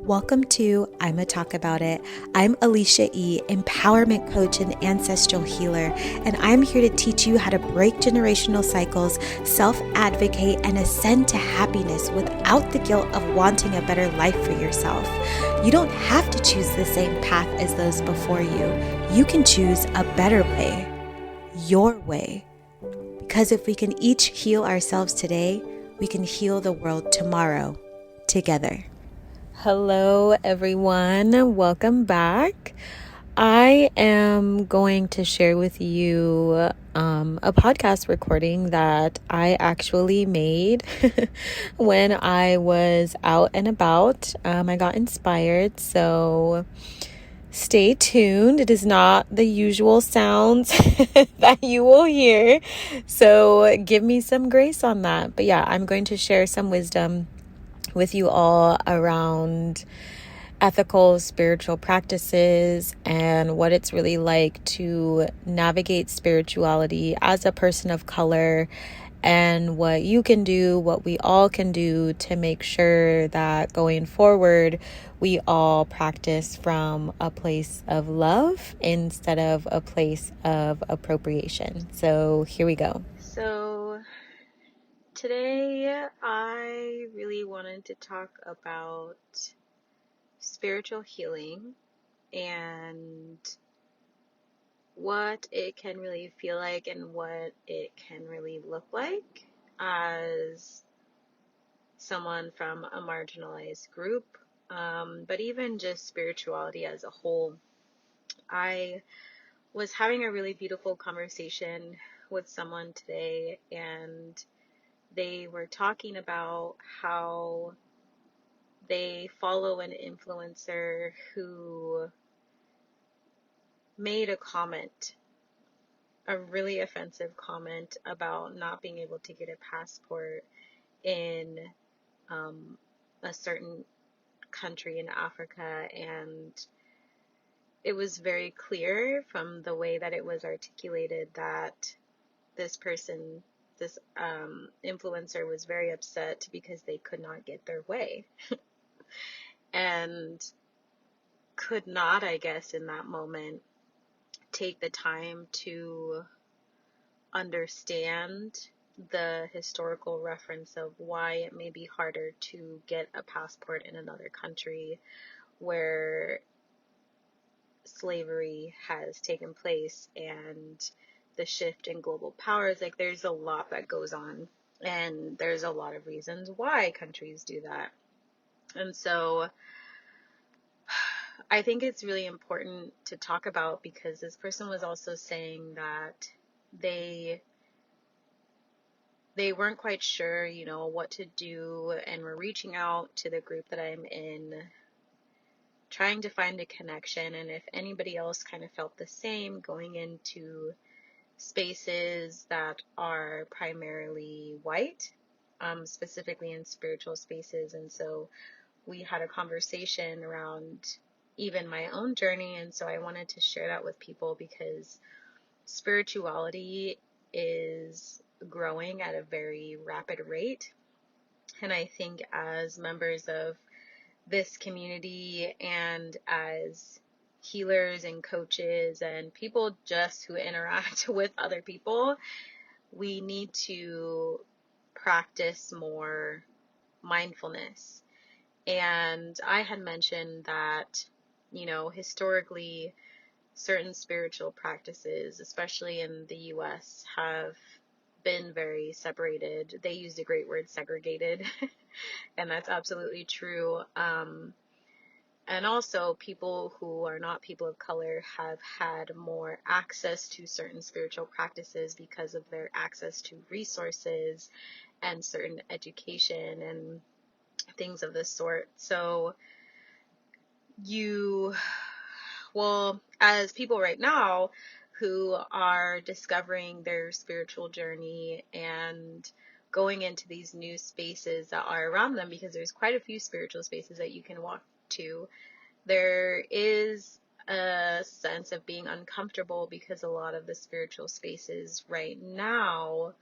Welcome to I'ma Talk About It. I'm Alicia E., empowerment coach and ancestral healer, and I'm here to teach you how to break generational cycles, self-advocate, and ascend to happiness without the guilt of wanting a better life for yourself. You don't have to choose the same path as those before you. You can choose a better way, your way. Because if we can each heal ourselves today, we can heal the world tomorrow together. Hello, everyone. Welcome back. I am going to share with you a podcast recording that I actually made when I was out and about. I got inspired, so stay tuned. It is not the usual sounds that you will hear, so give me some grace on that. But yeah, I'm going to share some wisdom with you all around ethical spiritual practices and what it's really like to navigate spirituality as a person of color, and what you can do, what we all can do to make sure that going forward we all practice from a place of love instead of a place of appropriation. So here we go. So today I really wanted to talk about spiritual healing and what it can really feel like and what it can really look like as someone from a marginalized group, but even just spirituality as a whole. I was having a really beautiful conversation with someone today, and they were talking about how they follow an influencer who made a comment, a really offensive comment about not being able to get a passport in um, a certain country in Africa. And it was very clear from the way that it was articulated that this person, this influencer, was very upset because they could not get their way and could not, I guess, in that moment take the time to understand the historical reference of why it may be harder to get a passport in another country where slavery has taken place and the shift in global powers. Like, there's a lot that goes on, and there's a lot of reasons why countries do that. And so I think it's really important to talk about, because this person was also saying that they weren't quite sure, what to do, and were reaching out to the group that I'm in, trying to find a connection, and if anybody else kind of felt the same going into spaces that are primarily white, specifically in spiritual spaces. And so we had a conversation around even my own journey, and so I wanted to share that with people because spirituality is growing at a very rapid rate. And I think as members of this community and as healers and coaches and people just who interact with other people, we need to practice more mindfulness. And I had mentioned that, historically, certain spiritual practices, especially in the US, have been very separated. They used a great word, segregated, and that's absolutely true. And also, people who are not people of color have had more access to certain spiritual practices because of their access to resources and certain education and things of this sort. So as people right now who are discovering their spiritual journey and going into these new spaces that are around them, because there's quite a few spiritual spaces that you can walk to, there is a sense of being uncomfortable because a lot of the spiritual spaces right now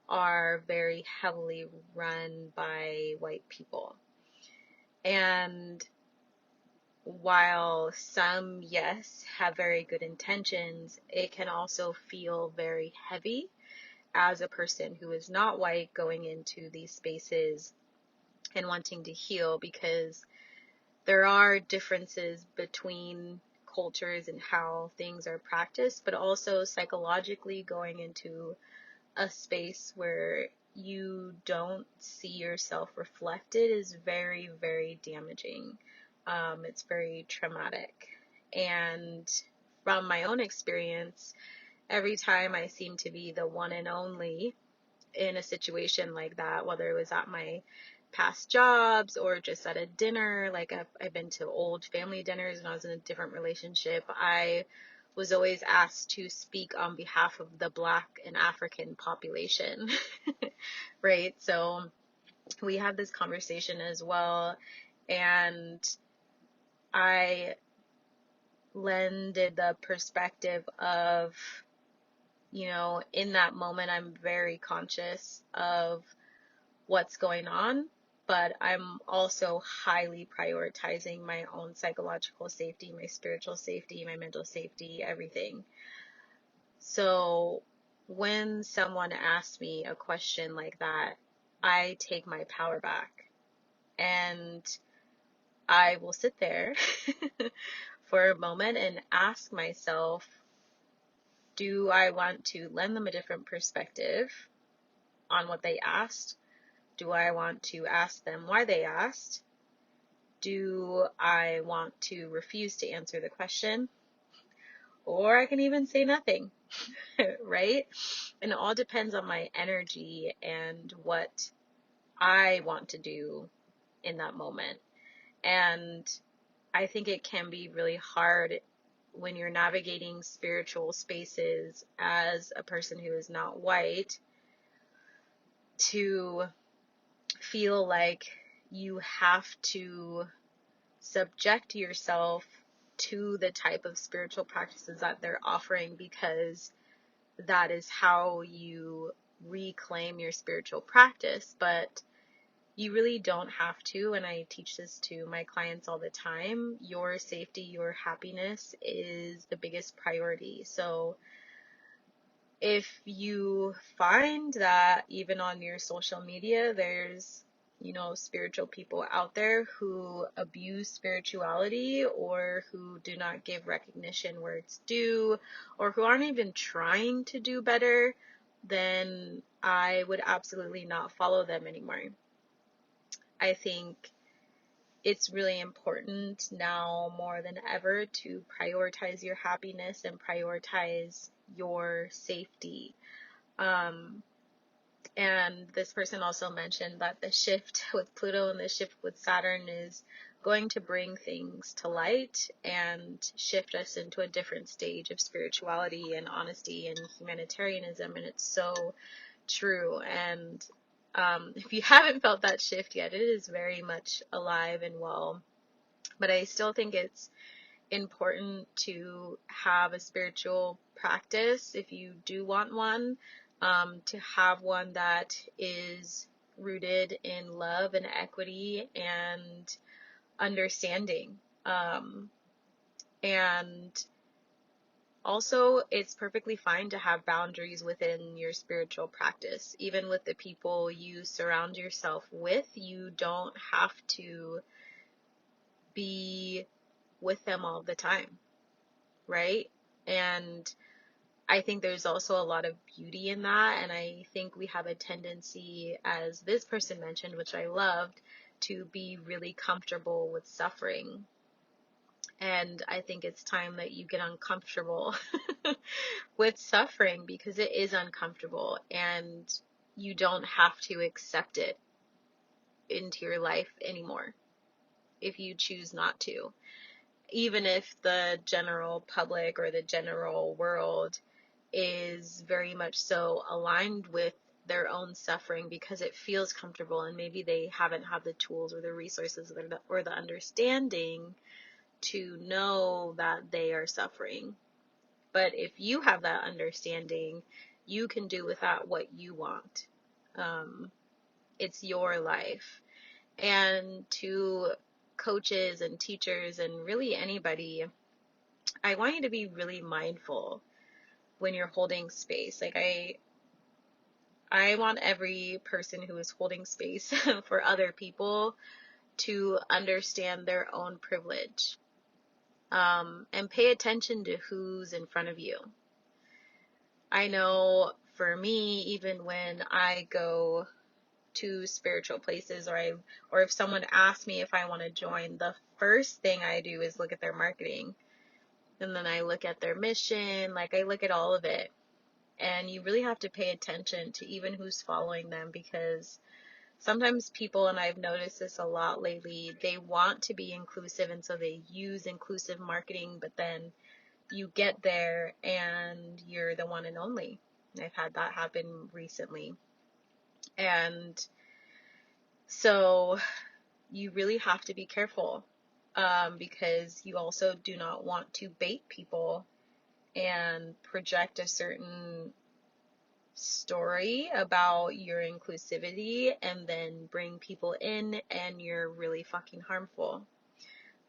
are very heavily run by white people. And while some, yes, have very good intentions, it can also feel very heavy as a person who is not white going into these spaces and wanting to heal, because there are differences between cultures and how things are practiced, but also psychologically going into a space where you don't see yourself reflected is very, very damaging. It's very traumatic. And from my own experience, every time I seem to be the one and only in a situation like that, whether it was at my past jobs or just at a dinner, like I've been to old family dinners when I was in a different relationship, I was always asked to speak on behalf of the Black and African population, right? So we had this conversation as well, and I lended the perspective of, in that moment, I'm very conscious of what's going on, but I'm also highly prioritizing my own psychological safety, my spiritual safety, my mental safety, everything. So when someone asks me a question like that, I take my power back and I will sit there for a moment and ask myself, do I want to lend them a different perspective on what they asked? Do I want to ask them why they asked? Do I want to refuse to answer the question? Or I can even say nothing, right? And it all depends on my energy and what I want to do in that moment. And I think it can be really hard when you're navigating spiritual spaces as a person who is not white to feel like you have to subject yourself to the type of spiritual practices that they're offering, because that is how you reclaim your spiritual practice. But you really don't have to, and I teach this to my clients all the time. Your safety, your happiness is the biggest priority. So if you find that even on your social media, there's, spiritual people out there who abuse spirituality or who do not give recognition where it's due or who aren't even trying to do better, then I would absolutely not follow them anymore. I think it's really important now more than ever to prioritize your happiness and prioritize your safety. And this person also mentioned that the shift with Pluto and the shift with Saturn is going to bring things to light and shift us into a different stage of spirituality and honesty and humanitarianism. And it's so true. And if you haven't felt that shift yet, it is very much alive and well. But I still think it's important to have a spiritual practice if you do want one, to have one that is rooted in love and equity and understanding. And also, it's perfectly fine to have boundaries within your spiritual practice. Even with the people you surround yourself with, you don't have to be with them all the time, right? And I think there's also a lot of beauty in that. And I think we have a tendency, as this person mentioned, which I loved, to be really comfortable with suffering. And I think it's time that you get uncomfortable with suffering, because it is uncomfortable and you don't have to accept it into your life anymore if you choose not to. Even if the general public or the general world is very much so aligned with their own suffering because it feels comfortable, and maybe they haven't had the tools or the resources or the understanding to know that they are suffering. But if you have that understanding, you can do with that what you want. It's your life. And to coaches and teachers and really anybody, I want you to be really mindful when you're holding space. Like I want every person who is holding space for other people to understand their own privilege, and pay attention to who's in front of you. I know for me, even when I go to spiritual places, or if someone asks me if I want to join, the first thing I do is look at their marketing, and then I look at their mission, like I look at all of it. And you really have to pay attention to even who's following them, because sometimes people, and I've noticed this a lot lately, they want to be inclusive, and so they use inclusive marketing, but then you get there and you're the one and only. I've had that happen recently. And so you really have to be careful, because you also do not want to bait people and project a certain story about your inclusivity and then bring people in and you're really fucking harmful,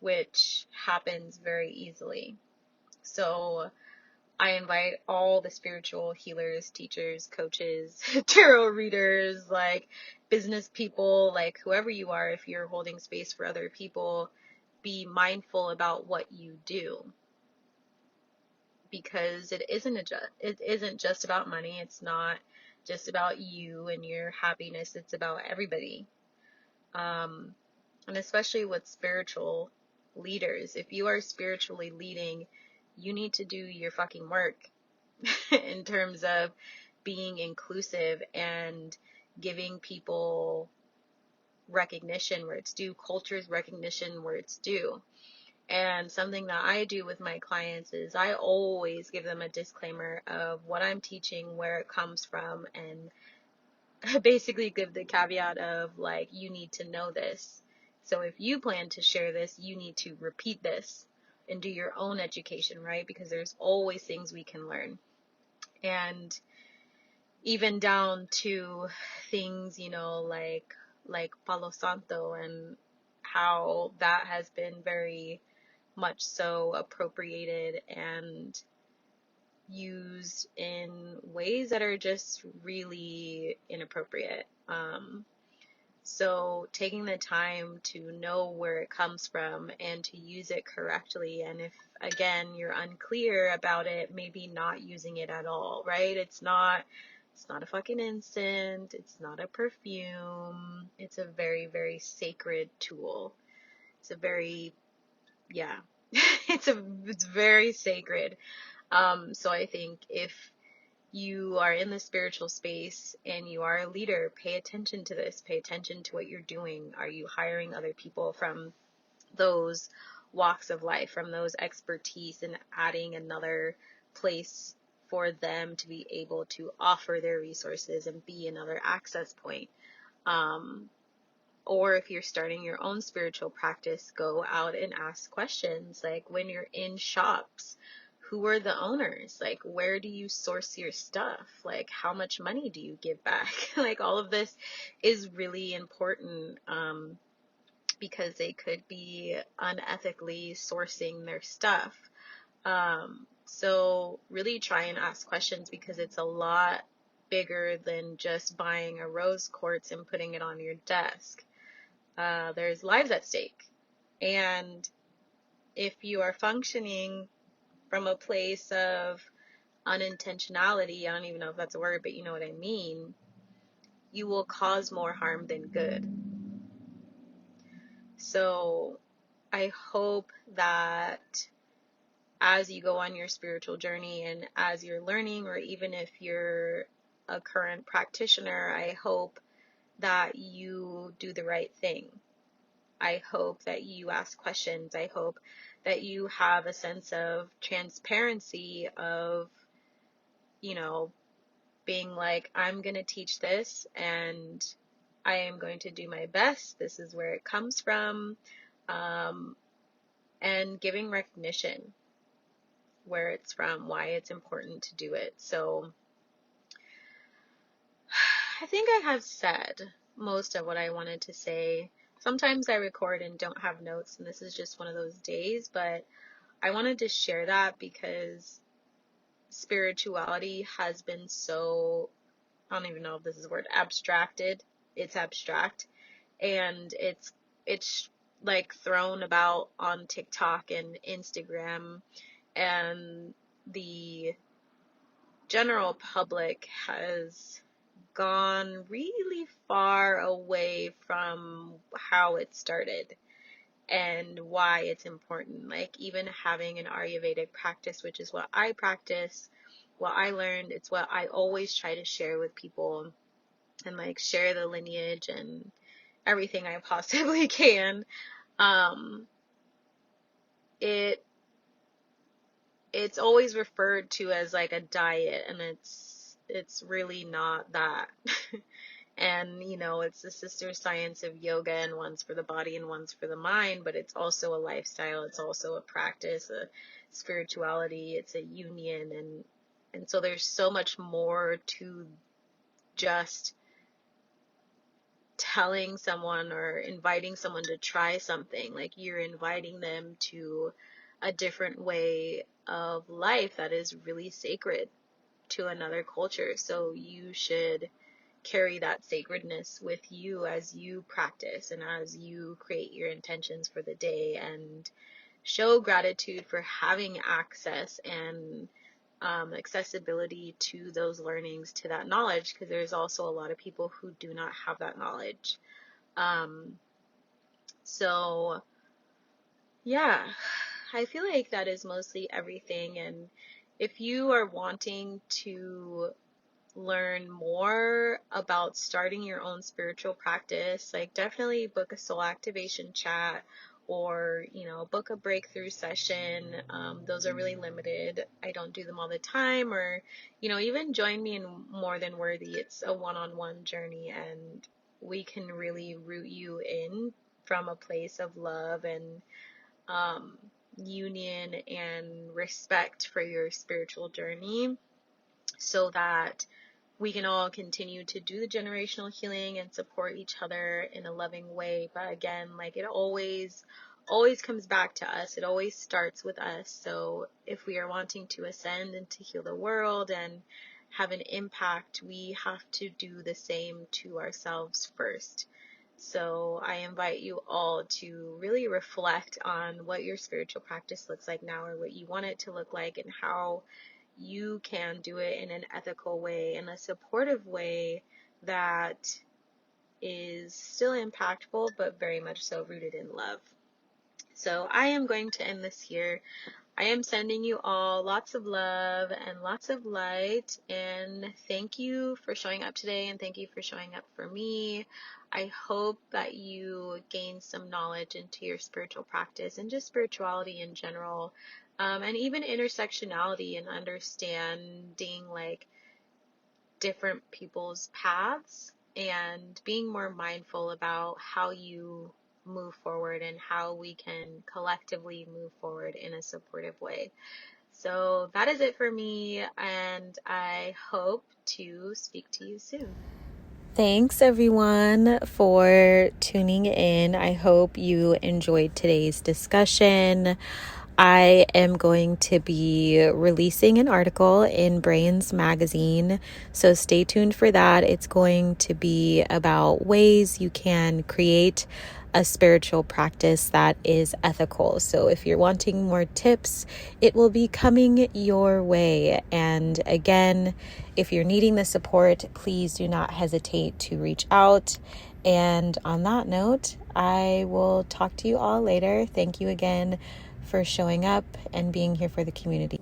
which happens very easily. So I invite all the spiritual healers, teachers, coaches, tarot readers, like business people, like whoever you are, if you're holding space for other people, be mindful about what you do, because it isn't just about money. It's not just about you and your happiness. It's about everybody. And especially with spiritual leaders, if you are spiritually leading, you need to do your fucking work in terms of being inclusive and giving people recognition where it's due, culture's recognition where it's due. And something that I do with my clients is I always give them a disclaimer of what I'm teaching, where it comes from, and basically give the caveat of, like, you need to know this. So if you plan to share this, you need to repeat this and do your own education, right? Because there's always things we can learn. And even down to things, like Palo Santo, and how that has been very much so appropriated and used in ways that are just really inappropriate. So taking the time to know where it comes from and to use it correctly. And if, again, you're unclear about it, maybe not using it at all, right? It's not a fucking incense. It's not a perfume. It's a very, very sacred tool. It's a very, yeah, it's very sacred. So I think if you are in the spiritual space and you are a leader, pay attention to this. Pay attention to what you're doing. Are you hiring other people from those walks of life, from those expertise, and adding another place for them to be able to offer their resources and be another access point? Or if you're starting your own spiritual practice, go out and ask questions. Like when you're in shops, who are the owners? Like, where do you source your stuff? Like, how much money do you give back? Like, all of this is really important, because they could be unethically sourcing their stuff. So really try and ask questions, because it's a lot bigger than just buying a rose quartz and putting it on your desk. There's lives at stake. And if you are functioning from a place of unintentionality, I don't even know if that's a word, but you know what I mean, you will cause more harm than good. So I hope that as you go on your spiritual journey and as you're learning, or even if you're a current practitioner, I hope that you do the right thing. I hope that you ask questions. I hope that you have a sense of transparency of, being like, I'm going to teach this and I am going to do my best. This is where it comes from. And giving recognition where it's from, why it's important to do it. So I think I have said most of what I wanted to say. sometimes I record and don't have notes, and this is just one of those days, but I wanted to share that because spirituality has been so, I don't even know if this is a word, abstracted. It's abstract, and it's like thrown about on TikTok and Instagram, and the general public has gone really far away from how it started and why it's important. Like, even having an Ayurvedic practice, which is what I practice, what I learned, it's what I always try to share with people, and like share the lineage and everything I possibly can. Um, it it's always referred to as like a diet, and it's really not that. And it's the sister science of yoga, and one's for the body and one's for the mind, but it's also a lifestyle, it's also a practice, a spirituality, it's a union, and so there's so much more to just telling someone or inviting someone to try something. Like, you're inviting them to a different way of life that is really sacred to another culture. So you should carry that sacredness with you as you practice and as you create your intentions for the day, and show gratitude for having access and accessibility to those learnings, to that knowledge, because there's also a lot of people who do not have that knowledge. So yeah, I feel like that is mostly everything. And if you are wanting to learn more about starting your own spiritual practice, like, definitely book a soul activation chat, or book a breakthrough session. Those are really limited. I don't do them all the time. Or even join me in More Than Worthy. It's a one-on-one journey, and we can really root you in from a place of love and union and respect for your spiritual journey, so that we can all continue to do the generational healing and support each other in a loving way. But again, like, it always comes back to us. It always starts with us. So if we are wanting to ascend and to heal the world and have an impact, we have to do the same to ourselves first. So I invite you all to really reflect on what your spiritual practice looks like now, or what you want it to look like, and how you can do it in an ethical way, in a supportive way that is still impactful, but very much so rooted in love. So I am going to end this here. I am sending you all lots of love and lots of light, and thank you for showing up today, and thank you for showing up for me. I hope that you gain some knowledge into your spiritual practice and just spirituality in general, and even intersectionality, and understanding like different people's paths, and being more mindful about how you move forward and how we can collectively move forward in a supportive way. So that is it for me, and I hope to speak to you soon. Thanks everyone for tuning in. I hope you enjoyed today's discussion. I am going to be releasing an article in Brains magazine, so stay tuned for that. It's going to be about ways you can create a spiritual practice that is ethical. So if you're wanting more tips, it will be coming your way. And again, if you're needing the support, please do not hesitate to reach out. And on that note, I will talk to you all later. Thank you again for showing up and being here for the community.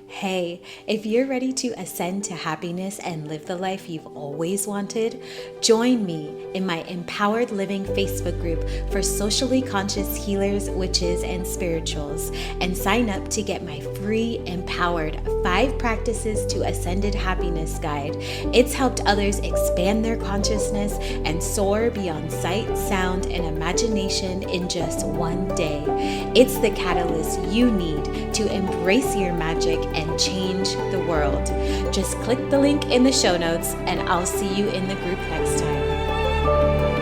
Hey, if you're ready to ascend to happiness and live the life you've always wanted, join me in my Empowered Living Facebook group for socially conscious healers, witches, and spirituals, and sign up to get my free Empowered 5 Practices to Ascended Happiness guide. It's helped others expand their consciousness and soar beyond sight, sound, and imagination in just one day. It's the catalyst you need to embrace your magic and change the world. Just click the link in the show notes, and I'll see you in the group next time.